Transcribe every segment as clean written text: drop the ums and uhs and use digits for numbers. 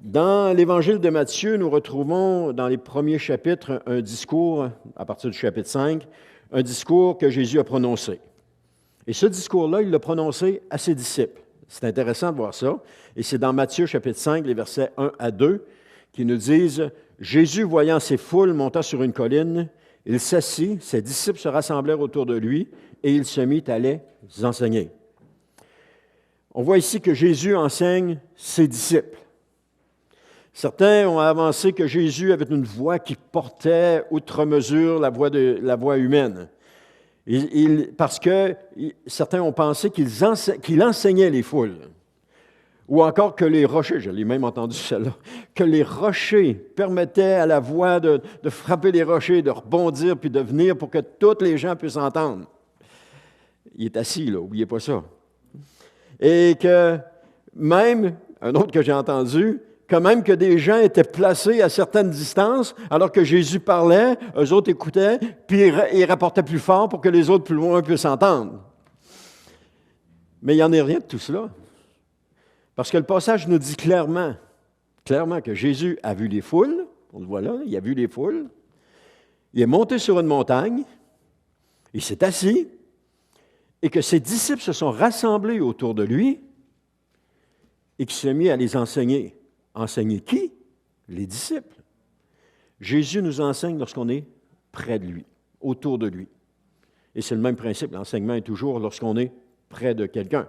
Dans l'Évangile de Matthieu, nous retrouvons dans les premiers chapitres un discours, à partir du chapitre 5, un discours que Jésus a prononcé. Et ce discours-là, il l'a prononcé à ses disciples. C'est intéressant de voir ça. Et c'est dans Matthieu chapitre 5, les versets 1 à 2, qui nous disent « Jésus, voyant ces foules, monta sur une colline. Il s'assit, ses disciples se rassemblèrent autour de lui, et il se mit à les enseigner. » On voit ici que Jésus enseigne ses disciples. Certains ont avancé que Jésus avait une voix qui portait outre mesure la voix humaine. Parce que certains ont pensé qu'il enseignait les foules. Ou encore que les rochers, je l'ai même entendu celle-là, que les rochers permettaient à la voix de frapper les rochers, de rebondir puis de venir pour que toutes les gens puissent entendre. Il est assis, là, n'oubliez pas ça. Et que même, un autre que j'ai entendu, quand même que des gens étaient placés à certaines distances, alors que Jésus parlait, eux autres écoutaient, puis ils rapportaient plus fort pour que les autres plus loin puissent entendre. Mais il n'y en est rien de tout cela. Parce que le passage nous dit clairement que Jésus a vu les foules, on le voit là, il a vu les foules, il est monté sur une montagne, il s'est assis, et que ses disciples se sont rassemblés autour de lui, et qu'il s'est mis à les enseigner. Enseigner qui? Les disciples. Jésus nous enseigne lorsqu'on est près de lui, autour de lui. Et c'est le même principe, l'enseignement est toujours lorsqu'on est près de quelqu'un.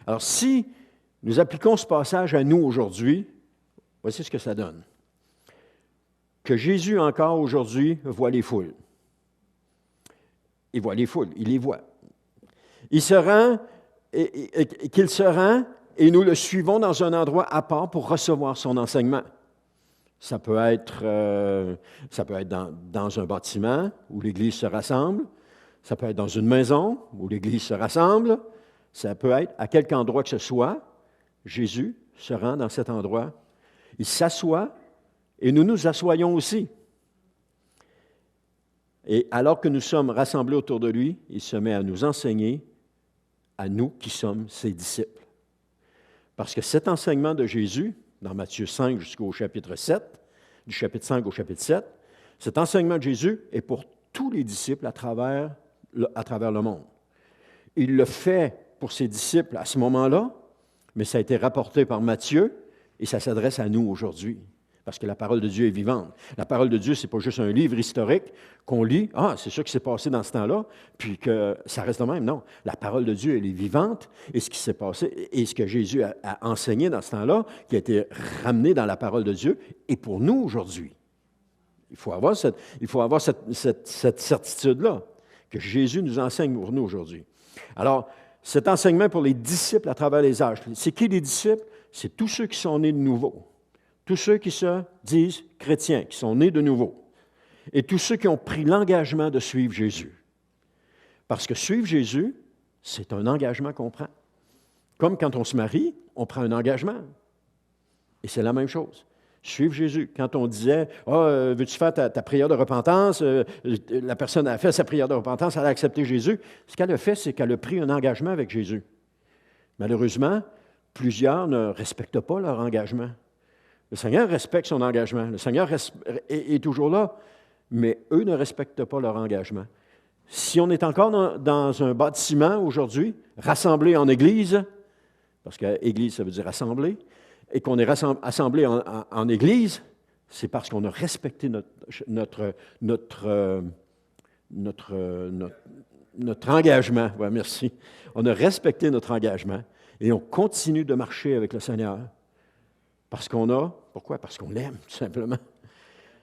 Alors si nous appliquons ce passage à nous aujourd'hui, voici ce que ça donne. Que Jésus encore aujourd'hui voit les foules. Il voit les foules, il les voit. Il se rend, qu'il se rend, et nous le suivons dans un endroit à part pour recevoir son enseignement. Ça peut être dans un bâtiment où l'Église se rassemble, ça peut être dans une maison où l'Église se rassemble, ça peut être à quelque endroit que ce soit. Jésus se rend dans cet endroit, il s'assoit et nous nous assoyons aussi. Et alors que nous sommes rassemblés autour de lui, il se met à nous enseigner, à nous qui sommes ses disciples. Parce que cet enseignement de Jésus, dans Matthieu 5 jusqu'au chapitre 7, du chapitre 5 au chapitre 7, cet enseignement de Jésus est pour tous les disciples à travers le monde. Il le fait pour ses disciples à ce moment-là, mais ça a été rapporté par Matthieu et ça s'adresse à nous aujourd'hui. Parce que la parole de Dieu est vivante. La parole de Dieu, ce n'est pas juste un livre historique qu'on lit. Ah, c'est ça qui s'est passé dans ce temps-là, puis que ça reste le même. Non, la parole de Dieu, elle est vivante, et ce qui s'est passé, et ce que Jésus a enseigné dans ce temps-là, qui a été ramené dans la parole de Dieu, est pour nous aujourd'hui. Il faut avoir cette certitude-là, que Jésus nous enseigne pour nous aujourd'hui. Alors, cet enseignement pour les disciples à travers les âges, c'est qui les disciples? C'est tous ceux qui sont nés de nouveau. Tous ceux qui se disent chrétiens, qui sont nés de nouveau, et tous ceux qui ont pris l'engagement de suivre Jésus. Parce que suivre Jésus, c'est un engagement qu'on prend. Comme quand on se marie, on prend un engagement. Et c'est la même chose. Suivre Jésus. Quand on disait « veux-tu faire ta prière de repentance? » La personne a fait sa prière de repentance, elle a accepté Jésus. Ce qu'elle a fait, c'est qu'elle a pris un engagement avec Jésus. Malheureusement, plusieurs ne respectent pas leur engagement. Le Seigneur respecte son engagement. Le Seigneur est toujours là, mais eux ne respectent pas leur engagement. Si on est encore dans un bâtiment aujourd'hui, rassemblé en Église, parce que Église, ça veut dire rassembler, et qu'on est assemblé en Église, c'est parce qu'on a respecté notre engagement. Ouais, merci. On a respecté notre engagement et on continue de marcher avec le Seigneur. Parce qu'on a, pourquoi? Parce qu'on l'aime, tout simplement.